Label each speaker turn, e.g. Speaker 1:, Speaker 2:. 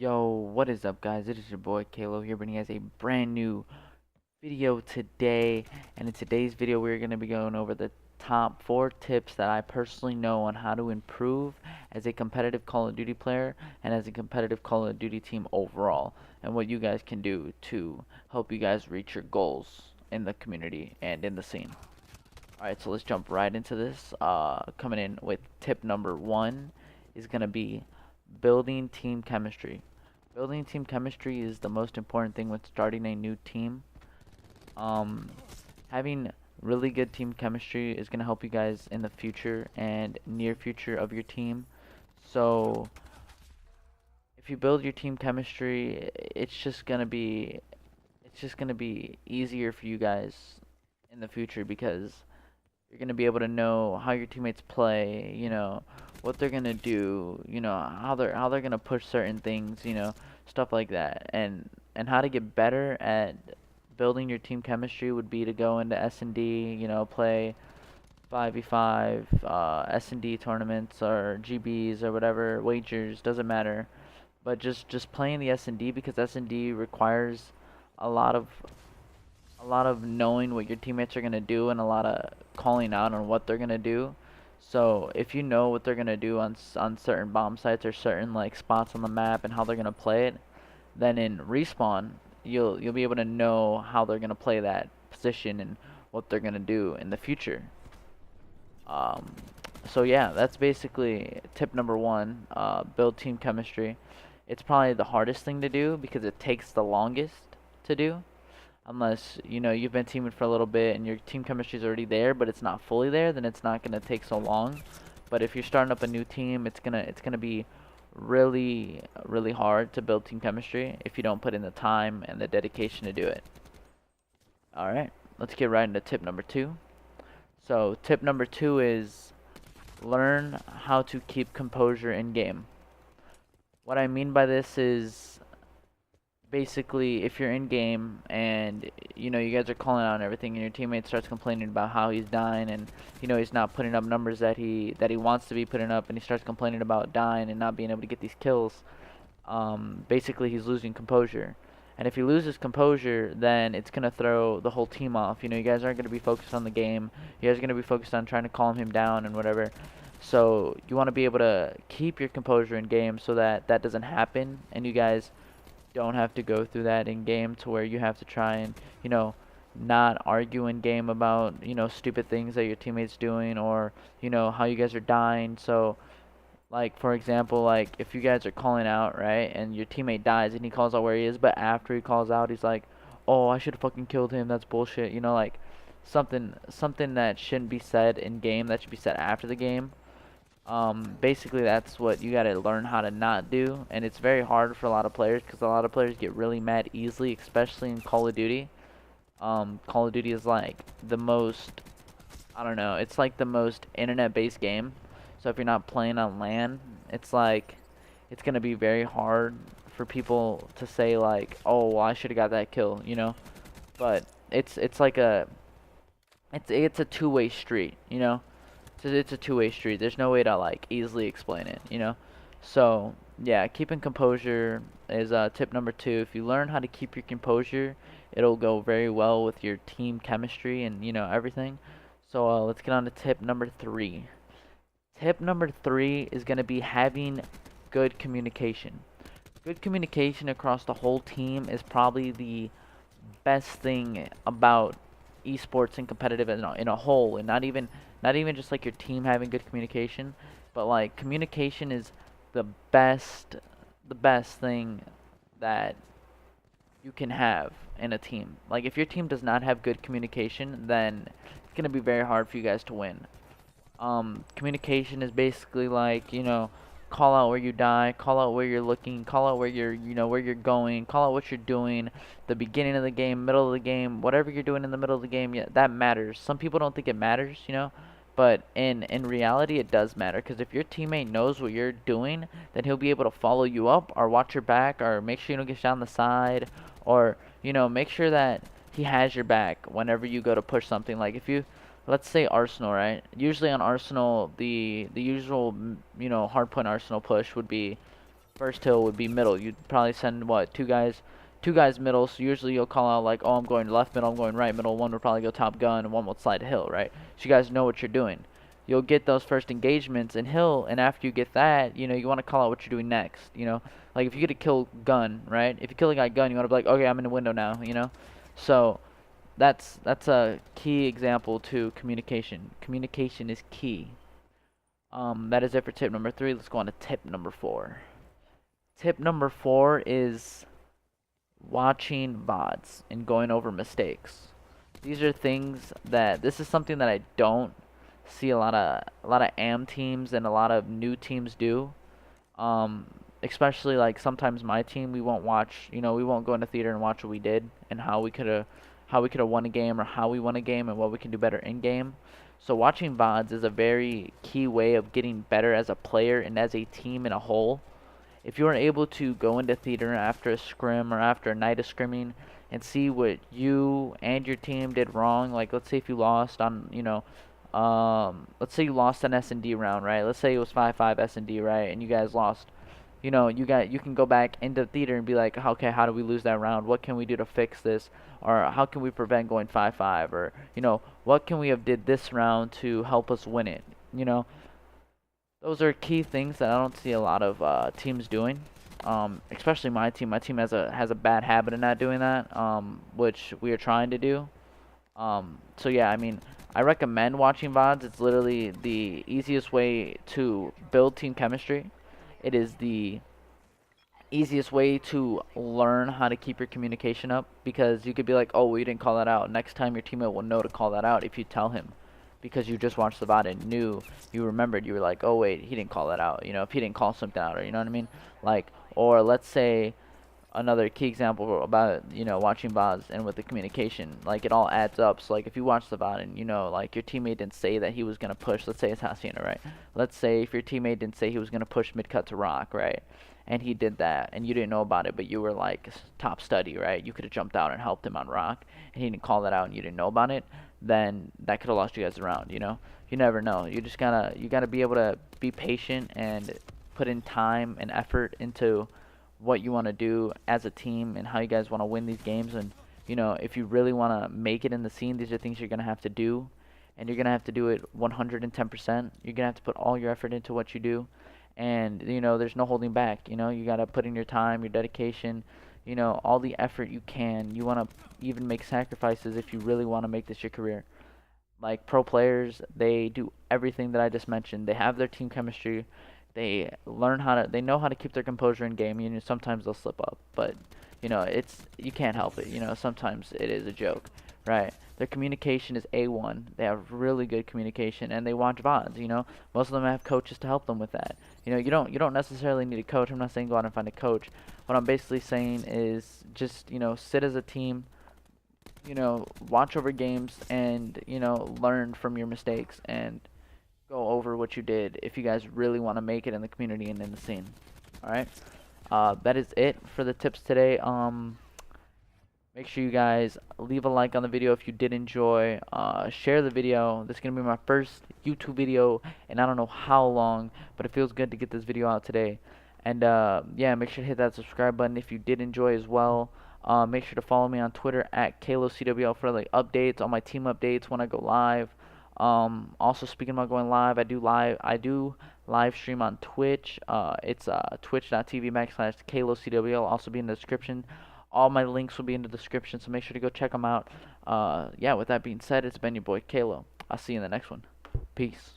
Speaker 1: Yo, what is up, guys? It is your boy Kalo here, bringing you guys a brand new video today. And in today's video, we're going to be going over the top 4 tips that I personally know on how to improve as a competitive Call of Duty player and as a competitive Call of Duty team overall, and what you guys can do to help you guys reach your goals in the community and in the scene. Alright, so let's jump right into this. Coming in with tip number 1 is going to be building team chemistry. Building team chemistry is the most important thing with starting a new team. Um, Having really good team chemistry is going to help you guys in the future and near future of your team. So if you build your team chemistry, it's just gonna be easier for you guys in the future because you're gonna be able to know how your teammates play, what they're gonna do, how they're gonna push certain things, stuff like that. And how to get better at building your team chemistry would be to go into S&D, play 5v5, S&D tournaments or GBs or whatever, wagers, doesn't matter. But just playing the S&D because S&D requires a lot of a lot of knowing what your teammates are going to do and a lot of calling out on what they're going to do. So if you know what they're going to do on certain bomb sites or certain like spots on the map and how they're going to play it, then in respawn you'll be able to know how they're going to play that position and what they're going to do in the future. Um, so yeah, that's basically tip number 1, build team chemistry. It's probably the hardest thing to do because it takes the longest to do, unless you've been teaming for a little bit and your team chemistry is already there but it's not fully there, then it's not going to take so long. But if you're starting up a new team, it's gonna be really hard to build team chemistry if you don't put in the time and the dedication to do it. All right, let's get right into tip number 2. So tip number 2 is learn how to keep composure in game. What I mean by this is basically if you're in game and you guys are calling out and everything and your teammate starts complaining about how he's dying and he's not putting up numbers that he wants to be putting up, and he starts complaining about dying and not being able to get these kills, basically he's losing composure. And if he loses composure, then it's going to throw the whole team off. You guys aren't going to be focused on the game. You guys are going to be focused on trying to calm him down and whatever. So you want to be able to keep your composure in game so that that doesn't happen and you guys don't have to go through that in game to where you have to try and not argue in game about stupid things that your teammates doing, or how you guys are dying. So like for example, like if you guys are calling out, right, and your teammate dies and he calls out where he is, but after he calls out he's like, oh, I should have fucking killed him, that's bullshit, like something that shouldn't be said in game, that should be said after the game. Basically that's what you gotta learn how to not do, and it's very hard for a lot of players because a lot of players get really mad easily, especially in Call of Duty. Call of Duty is like the most, I don't know, it's like the most internet-based game. So if you're not playing on LAN, it's like it's gonna be very hard for people to say like, oh, well, I should have got that kill. But it's like it's a two-way street. So it's a two-way street. There's no way to like easily explain it. So yeah, keeping composure is tip number 2. If you learn how to keep your composure, it'll go very well with your team chemistry and everything. So let's get on to tip number 3. Tip number 3 is going to be having good communication. Good communication across the whole team is probably the best thing about esports and competitive in a whole, and not even just like your team having good communication, but like communication is the best thing that you can have in a team. Like if your team does not have good communication, then it's gonna be very hard for you guys to win. Communication is basically like, call out where you die, call out where you're looking, call out where where you're going, call out what you're doing, the beginning of the game, middle of the game, whatever you're doing in the middle of the game, yeah, that matters. Some people don't think it matters, but in reality it does matter, because if your teammate knows what you're doing, then he'll be able to follow you up or watch your back or make sure you don't get shot on the side, or, make sure that he has your back whenever you go to push something. Like if you, let's say Arsenal, right? Usually on Arsenal, the usual hardpoint Arsenal push would be First hill would be middle. You'd probably send what, two guys middle. So usually you'll call out like, oh, I'm going left middle, I'm going right middle. One would probably go top gun, and one will slide hill, right? So you guys know what you're doing. You'll get those first engagements in hill, and after you get that, you want to call out what you're doing next. Like if you get a kill gun, right? If you kill a guy gun, you want to be like, okay, I'm in the window now. So that's a key example to communication. Communication is key. That is it for tip number 3. Let's go on to tip number 4. Tip number 4 is watching VODs and going over mistakes. These are things that this is something that I don't see a lot of AM teams and a lot of new teams do. Um, Especially like sometimes my team, we won't watch, we won't go into theater and watch what we did and how we could have won a game or how we won a game and what we can do better in game. So watching VODs is a very key way of getting better as a player and as a team in a whole. If you are able to go into theater after a scrim or after a night of scrimming and see what you and your team did wrong, like let's say if you lost on, let's say you lost an S&D round, right? Let's say it was 5-5 S&D, right? And you guys lost. You can go back into theater and be like, okay, how do we lose that round? What can we do to fix this? Or how can we prevent going 5-5? Or, what can we have did this round to help us win it? You know, those are key things that I don't see a lot of teams doing. Especially my team. My team has a bad habit of not doing that, which we are trying to do. So yeah, I mean, I recommend watching VODs. It's literally the easiest way to build team chemistry. It is the easiest way to learn how to keep your communication up because you could be like, oh, well, you didn't call that out. Next time your teammate will know to call that out if you tell him because you just watched the VOD and knew, you remembered, you were like, oh, wait, he didn't call that out. If he didn't call something out, or you know what I mean? Like, or let's say another key example about watching VODs and with the communication, like it all adds up. So like if you watch the VOD and like your teammate didn't say that he was gonna push, let's say it's Hacienda, right? Let's say if your teammate didn't say he was gonna push mid cut to rock, right? And he did that and you didn't know about it, but you were like top study, right? You could have jumped out and helped him on rock and he didn't call that out and you didn't know about it, then that could have lost you guys the round. You never know. You gotta be able to be patient and put in time and effort into what you want to do as a team and how you guys want to win these games. And if you really want to make it in the scene, these are things you're going to have to do, and you're going to have to do it 110%. You're going to have to put all your effort into what you do, and there's no holding back. You got to put in your time, your dedication, all the effort you can. You want to even make sacrifices if you really want to make this your career. Like pro players, they do everything that I just mentioned. They have their team chemistry. They know how to keep their composure in game. Sometimes they'll slip up, but you can't help it. Sometimes it is a joke, right? Their communication is A1. They have really good communication, and they watch VODs. Most of them have coaches to help them with that. You don't necessarily need a coach. I'm not saying go out and find a coach. What I'm basically saying is just sit as a team. Watch over games and learn from your mistakes and go over what you did if you guys really want to make it in the community and in the scene. Alright, that is it for the tips today. Make sure you guys leave a like on the video if you did enjoy. Share the video. This is going to be my first YouTube video and I don't know how long, but it feels good to get this video out today. And yeah, make sure to hit that subscribe button if you did enjoy as well. Make sure to follow me on Twitter at KaloCWL for like updates, all my team updates when I go live. Also speaking about going live, I do live stream on Twitch. It's twitch.tv/KaloCWL. Also be in the description. All my links will be in the description, so make sure to go check them out. Yeah, with that being said, it's been your boy Kalo. I'll see you in the next one. Peace.